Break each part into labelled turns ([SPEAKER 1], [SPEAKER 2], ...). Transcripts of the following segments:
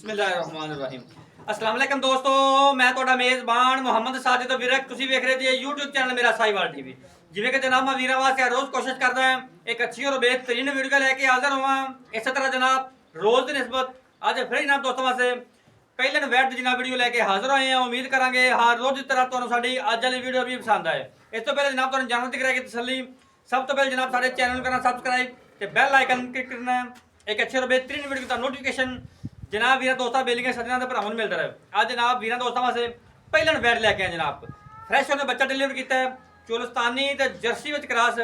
[SPEAKER 1] बिस्मिल्लाहिर्रहमानिर्रहीम। अस्सलाम वालेकुम दोस्तों, मैं ਤੁਹਾਡਾ ਮੇਜ਼ਬਾਨ ਮੁਹੰਮਦ ਸਾजिद ਵਿਰਕ। ਤੁਸੀਂ ਵੇਖ ਰਹੇ ਜੀ YouTube ਚੈਨਲ ਮੇਰਾ ਸਾਈਵਾਲ ਟੀਵੀ। ਜਿਵੇਂ ਕਿ ਜਨਾਬ ਮੈਂ ਵੀਰਾਂ ਵਾਸਤੇ ਰੋਜ਼ ਕੋਸ਼ਿਸ਼ ਕਰਦਾ ਹਾਂ ਇੱਕ ਅੱਛੀ ਔਰ ਬਿਹਤਰੀਨ ਵੀਡੀਓ ਲੈ ਕੇ ਹਾਜ਼ਰ ਹੋਵਾਂ। ਇਸੇ ਤਰ੍ਹਾਂ ਜਨਾਬ ਰੋਜ਼ ਦੀ ਨਿਸਬਤ ਅੱਜ ਫਿਰ ਜਨਾਬ ਦੋਸਤਾਂ ਵਾਸਤੇ ਪਹਿਲੇ ਨਵੈਟ ਦੀ ਜਨਾਬ ਵੀਡੀਓ ਲੈ ਕੇ ਹਾਜ਼ਰ ਹੋਏ ਹਾਂ। ਉਮੀਦ ਕਰਾਂਗੇ ਹਰ ਰੋਜ਼ ਦੀ ਤਰ੍ਹਾਂ ਤੁਹਾਨੂੰ ਸਾਡੀ ਅੱਜ ਵਾਲੀ ਵੀਡੀਓ ਵੀ ਪਸੰਦ ਆਏ। ਇਸ ਤੋਂ ਪਹਿਲੇ ਜਨਾਬ ਤੁਹਾਨੂੰ ਜਾਣਨ ਦੀ ਕਰਾਂਗੇ ਤਸੱਲੀ। ਸਭ ਤੋਂ ਪਹਿਲੇ ਜਨਾਬ ਸਾਡੇ ਚੈਨਲ ਨੂੰ ਕਰਨਾ ਸਬਸਕ੍ਰਾਈਬ ਤੇ ਬੈਲ ਆਈਕਨ ਕਲਿੱਕ ਕਰਨਾ। एक अच्छी और बेहतरीन वीडियो का नोटिफिकेशन जनाब वीर दोस्तों बेलिंग सजना के भरावां मिलता रहे। आज जनाब वीर दोस्तों वास्ते पहला बैट लैके आए जनाब फ्रैश होने बच्चा डिलीवर किया है चोलस्तानी ते जर्सी विच क्रॉस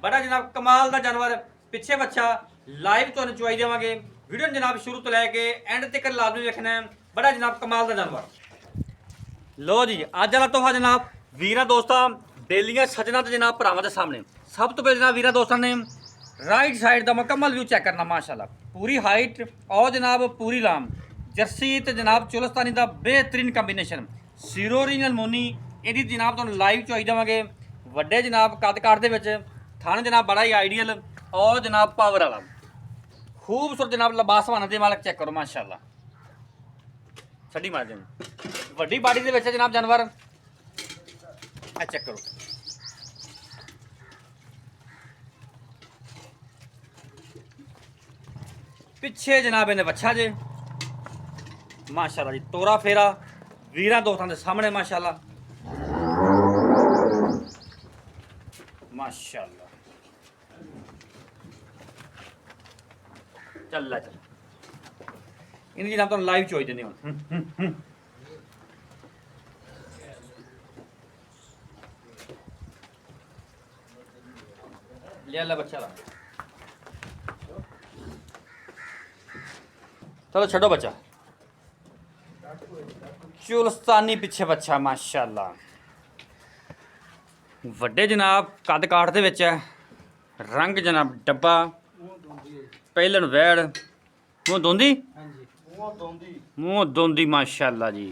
[SPEAKER 1] बड़ा जनाब कमाल का जानवर पिछे बच्चा लाइव तो चुवाई देवांगे। वीडियो जनाब शुरू तो लैके एंड तक लाजमी देखना है। बड़ा जनाब कमाल का जानवर। लो जी अज वाला तोहफा जनाब वीर दोस्तों बेलियां सजना ते जनाब भरावां दे सामने। सब तो पहले जनाब वीर दोस्तों ने राइट साइड का मुकम्मल व्यू चेक करना माशाल्लाह पूरी हाइट और जनाब पूरी लाम जर्सी तो जनाब चोलस्तानी का बेहतरीन कंबीनेशन सीरो ओरिजिनल मोनी इहदी जनाब तुहानूं लाइव चोई देवांगे। वड्डे जनाब कद काट दे विच थन जनाब बड़ा ही आइडियल और जनाब पावर वाला खूबसूरत जनाब लबासवान दे मालक चेक करो माशाल्लाह छड्डी मार देन वड्डी बाडी दे विच जनाब जानवर आ चेक करो। पिछे जनाब इन्हें बच्चा जे माशाल्लाह जी तोरा फेरा वीर दोस्तों के सामने माशाल्लाह माशाल्लाह चल ला चल इन जनाब तुम लाइव चोई देने ले ला बच्चा ला चलो छो बच्चा चोलस्तानी पिछे बच्चा माशाल्लाह वड्डे जनाब कद काठ दे विच रंग जनाब डब्बा पहलन वैड़ मूँह दोंदी मूँह दोंदी माशाल्लाह जी।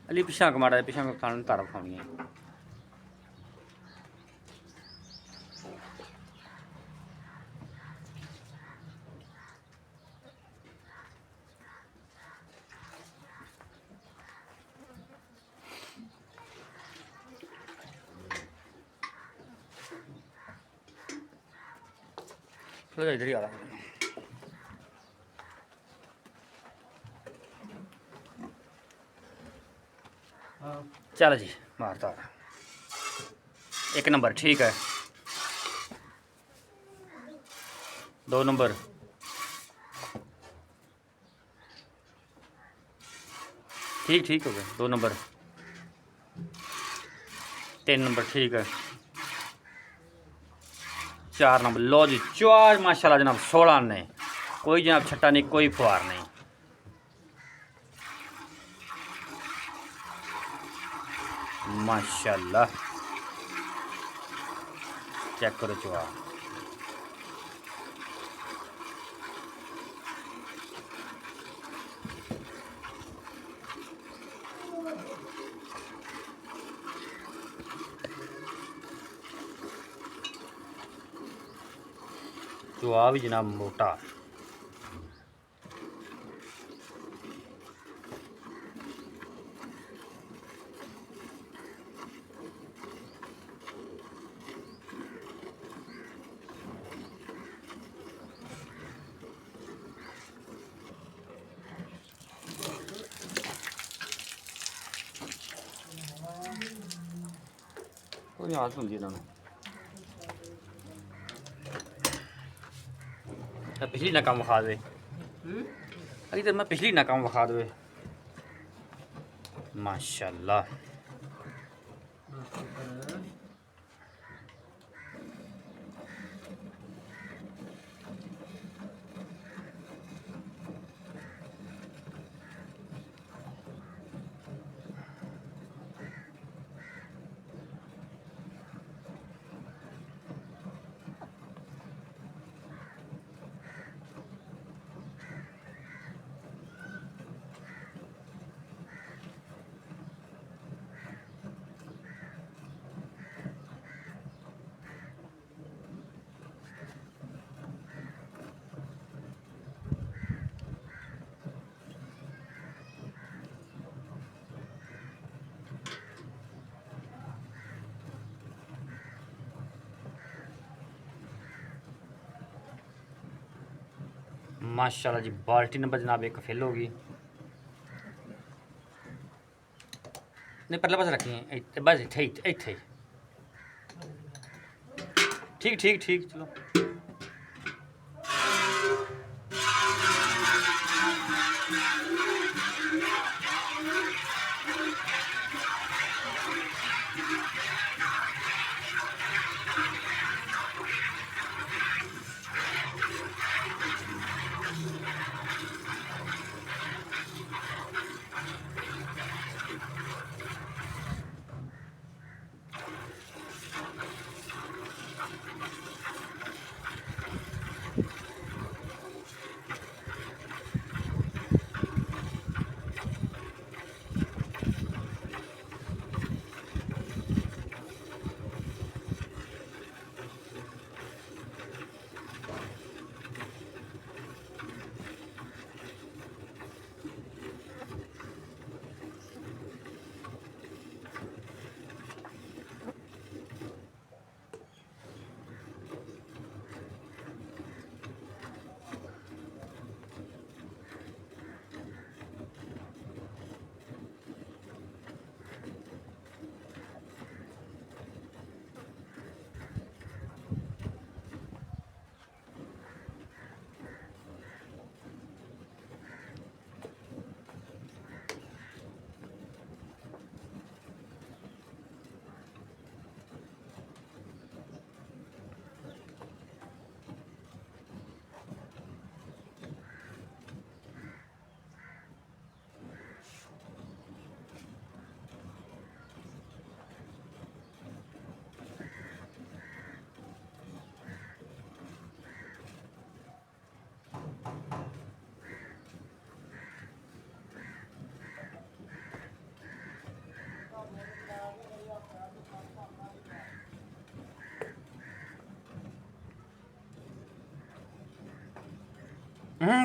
[SPEAKER 1] अली पिछा कमाड़ा पिछा खाने तार खानी है। चलो इधर ही आ रहा चल जी मारता एक नंबर ठीक है 2 नंबर ठीक ठीक हो गए 2 नंबर 3 नंबर ठीक है 4 नंबर लो जी 4 माशाल्लाह जनाब 16 ने कोई जनाब छट्टा नहीं कोई फुहार नहीं माशाल्लाह चेक करो चुआ चुआ भी जनाब मोटा कोई आदत होंगी इन्होंने पिछली ना काम विखा दे अभी तो मैं पिछली ना काम विखा दे माशाल्लाह माशाल्लाह जी बाल्टी नंबर जनाब एक फिल होगी। नहीं परले पास रखी बस इत्थे इत्थे ठीक ठीक ठीक चलो।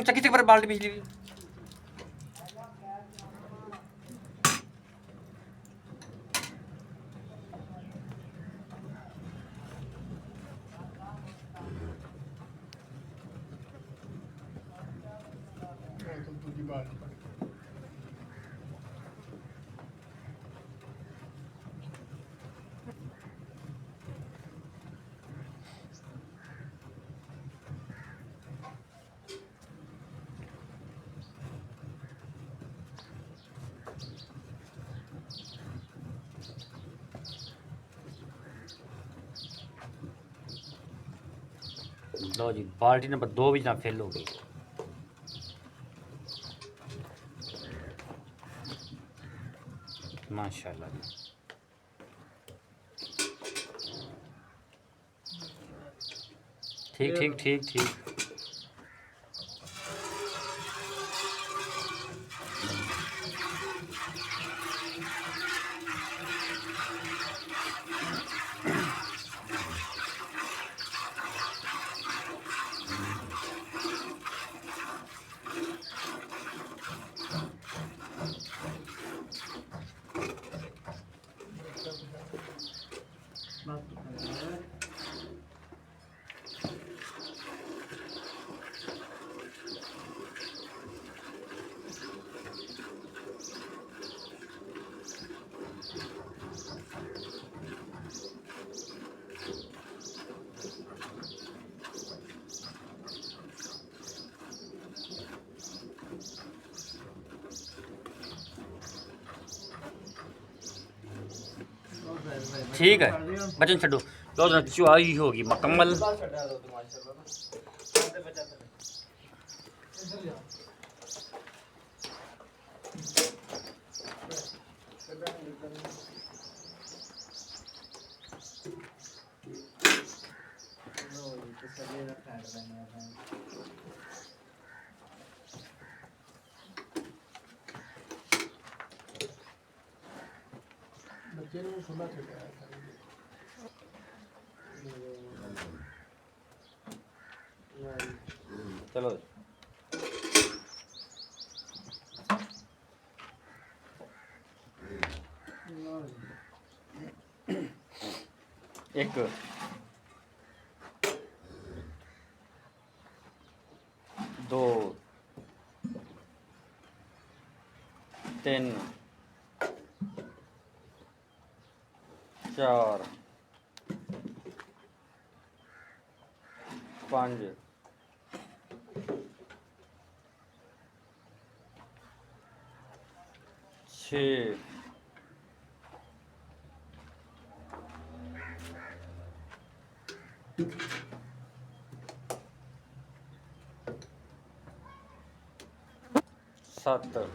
[SPEAKER 1] चक्की से पर बाल्टी बिजली लो जी बाल्टी नंबर 2 भी जनाब फेल हो गई। माशाल्लाह जी ठीक ठीक ठीक ठीक। ठीक है बचन छो लो चुआई होगी मुकम्मल। चलो एक दो 3 4 5 6 7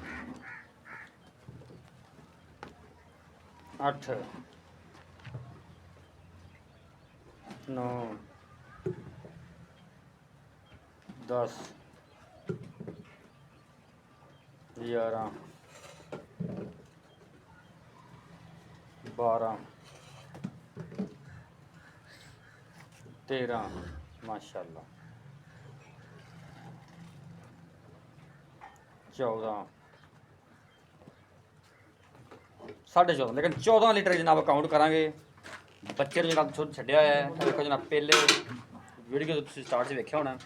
[SPEAKER 1] 8 9 10 11 12 13 माशाल्लाह 14 14.5 लेकिन 14 लीटर जनाब काउंट करांगे ਬੱਚੇ ਨੂੰ ਜਨਾਬ ਛੋੜ ਛੱਡਿਆ ਹੋਇਆ ਹੈ ਦੇਖੋ ਜਨਾਬ ਪਹਿਲੇ ਵੀਡੀਓ ਤੋਂ ਤੁਸੀਂ ਸਟਾਰਟ 'ਚ ਵੇਖਿਆ ਹੋਣਾ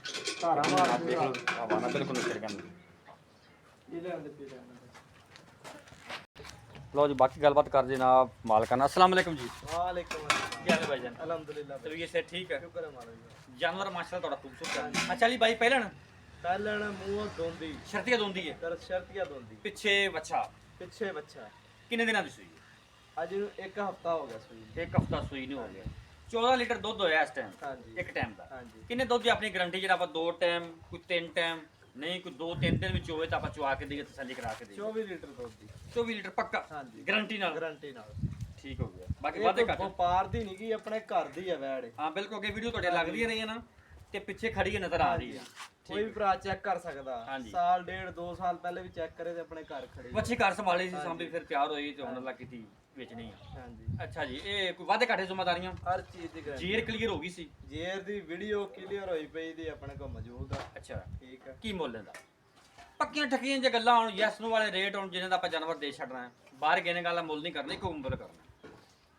[SPEAKER 1] ਧਾਰਾ ਮਾਰ ਦੇਖ ਲਓ ਹਵਾਨਾ ਬਿਲਕੁਲ ਨਿਕਲ ਗਿਆ लो जी बाकी गलबात कर जनाब मालकाना अस्सलाम वालेकुम जी
[SPEAKER 2] वालेकुम
[SPEAKER 1] क्या हाल है भाईजान
[SPEAKER 2] अल्हम्दुलिल्लाह
[SPEAKER 1] तबीयत से ठीक है
[SPEAKER 2] शुक्र है महाराज जी
[SPEAKER 1] जानवर माशाल्लाह थोड़ा खूबसूरत है अच्छा जी भाई पहलन
[SPEAKER 2] ਪਹਿਲਣ ਮੂੰਹ ਦੋਂਦੀ
[SPEAKER 1] शर्तिया दोंदी है
[SPEAKER 2] ਕਰ ਸ਼ਰਤੀਆ ਦੋਂਦੀ
[SPEAKER 1] पिछे बच्चा
[SPEAKER 2] ਪਿੱਛੇ ਬੱਚਾ
[SPEAKER 1] किन्ने दिना दी सुई
[SPEAKER 2] ਅੱਜ ਨੂੰ ਇੱਕ ਹਫਤਾ ਹੋ ਗਿਆ ਸੂਈ
[SPEAKER 1] एक हफ्ता सुई नहीं हो गया 14 लीटर दूध होया इस टाइम
[SPEAKER 2] ਹਾਂਜੀ
[SPEAKER 1] एक टाइम ਦਾ
[SPEAKER 2] ਹਾਂਜੀ
[SPEAKER 1] किन्ने दूध ਦੀ ਆਪਣੀ ਗਾਰੰਟੀ ਜਿਹੜਾ ਆਪਾਂ 2 ਟਾਈਮ ਕੋਈ 3 ਟਾਈਮ ਨਹੀਂ ਕੋਈ 2-3 ਦਿਨ ਵਿੱਚ ਹੋਵੇ ਤਾਂ ਆਪਾਂ ਚੁਆ ਕੇ ਦੇਈਏ ਤਸੱਲੀ ਕਰਾ ਕੇ ਦੇਈਏ
[SPEAKER 2] 24 ਲੀਟਰ ਦੁੱਧ ਦੀ
[SPEAKER 1] 24 ਲੀਟਰ ਪੱਕਾ
[SPEAKER 2] ਹਾਂਜੀ
[SPEAKER 1] ਗਾਰੰਟੀ ਨਾਲ
[SPEAKER 2] ਗਾਰੰਟੀ ਨਾਲ
[SPEAKER 1] ਠੀਕ ਹੋ ਗਿਆ ਬਾਕੀ
[SPEAKER 2] ਇਹ
[SPEAKER 1] ਵਾਦੇ
[SPEAKER 2] ਤਾਂ
[SPEAKER 1] ਘੱਟ
[SPEAKER 2] ਵਪਾਰ ਦੀ ਨਹੀਂ ਗੀ ਆਪਣੇ ਘਰ ਦੀ ਹੈ ਵੈੜ
[SPEAKER 1] ਹਾਂ ਬਿਲਕੁਲ ਅੱਗੇ ਵੀਡੀਓ ਤੁਹਾਡੇ ਲੱਗਦੀਆਂ ਰਹੀਆਂ ਨਾ ਤੇ ਪਿੱਛੇ ਖੜੀ ਨਜ਼ਰ ਆ ਰਹੀ ਹੈ
[SPEAKER 2] ਕੋਈ ਵੀ ਭਰਾ ਚੈੱਕ ਕਰ ਸਕਦਾ
[SPEAKER 1] ਹਾਂਜੀ।
[SPEAKER 2] ਸਾਲ ਡੇਢ 2 ਸਾਲ ਪਹਿਲੇ ਵੀ ਚੈੱਕ ਕਰੇ ਤੇ ਆਪਣੇ ਘਰ ਖੜੀ
[SPEAKER 1] ਬੱਚੀ ਘਰ ਸੰਭਾਲੀ ਸੀ ਸਾਂਭੀ ਫਿਰ ਤਿਆਰ ਹੋਈ ਤੇ ਹੁਣ ਅੱਲਾ ਕੀਤੀ ਵੇਚਣੀ ਆ
[SPEAKER 2] ਹਾਂਜੀ
[SPEAKER 1] ਅੱਛਾ ਜੀ ਇਹ ਕੋਈ ਵਾਦੇ ਘਾਟੇ ਜ਼ਿੰਮੇਦਾਰੀਆਂ
[SPEAKER 2] ਹਰ ਚੀਜ਼ ਦੀ ਗਾਰੰਟੀ
[SPEAKER 1] ਜੀਰ ਕਲੀਅਰ ਹੋ ਗਈ ਸੀ
[SPEAKER 2] ਜੇਰ ਦੀ ਵੀਡੀਓ ਕਲੀਅਰ ਹੋਈ ਪਈ ਦੀ ਆਪਣੇ ਕੋਲ ਮੌਜੂਦ ਆ
[SPEAKER 1] ਅੱਛਾ
[SPEAKER 2] ਠੀਕ ਹੈ
[SPEAKER 1] ਕੀ ਮੁੱਲ ਇਹਦਾ ਪੱਕੀਆਂ ਠੱਕੀਆਂ ਜੇ ਗੱਲਾਂ ਹੁਣ ਯੈਸ ਨੂੰ ਵਾਲੇ ਰੇਟ ਹੁਣ ਜਿਹਨਾਂ ਦਾ ਆਪਾਂ ਜਾਨਵਰ ਦੇ ਛੱਡਣਾ ਹੈ ਬਾਹਰ ਗਏ ਨੇ ਗੱਲ ਮੁੱਲ ਨਹੀਂ ਕਰਨੀ ਕੋਈ ਮੁੱਲ ਕਰਨਾ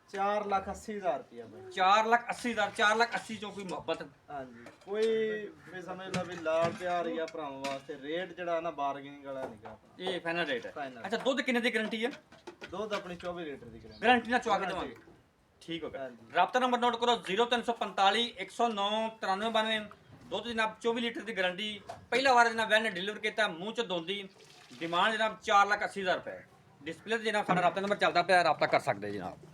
[SPEAKER 2] 4,80,000 ਰੁਪਇਆ ਬਾਈ
[SPEAKER 1] 4,80,000 4,80,000 ਚੋਂ ਕੋਈ ਮੁਹੱਬਤ
[SPEAKER 2] ਹਾਂਜੀ ਕੋਈ ਵੀ ਸਮਝ ਲਾ ਵੀ ਲਾਲ ਪਿਆਰ ਜਾਂ ਭਰਾਵਾਂ ਵਾਸਤੇ ਰੇਟ ਜਿਹੜਾ ਨਾ ਬਾਰਗੇਨਿੰਗ ਵਾਲਾ ਨਹੀਂਗਾ ਆਪਣਾ
[SPEAKER 1] ਇਹ ਫਾਈਨਲ ਰੇਟ ਹੈ
[SPEAKER 2] Final।
[SPEAKER 1] ਅੱਛਾ ਦੁੱਧ ਕਿੰਨੇ ਦੀ ਗਾਰੰਟੀ ਹੈ
[SPEAKER 2] ਦੁੱਧ ਆਪਣੀ 24 ਲੀਟਰ ਦੀ ਗਰੰਟੀ
[SPEAKER 1] ਗਾਰੰਟੀ ਨਾਲ ਚੁਆ ਕੇ ਦੇਵਾਂਗੇ ਠੀਕ ਹੋ ਗਿਆ
[SPEAKER 2] ਹਾਂਜੀ।
[SPEAKER 1] ਰਾਬਤਾ ਨੰਬਰ ਨੋਟ ਕਰੋ 0345 109 9392 ਦੁੱਧ ਜਨਾਬ 24 ਲੀਟਰ ਦੀ ਗਾਰੰਟੀ ਪਹਿਲਾ ਵਾਰ ਜਨਾਬ ਵੈਨ ਨੇ ਡਿਲੀਵਰ ਕੀਤਾ ਮੂੰਹ ਚ ਦੋਂਦੀ ਡਿਮਾਂਡ ਜਨਾਬ 4,80,000 ਰੁਪਏ ਡਿਸਪਲੇ ਤੇ ਜਨਾਬ ਸਾਡਾ ਰਾਬਤਾ ਨੰਬਰ ਚੱਲਦਾ ਪਿਆ ਰਾਬਤਾ ਕਰ ਸਕਦੇ ਜਨਾਬ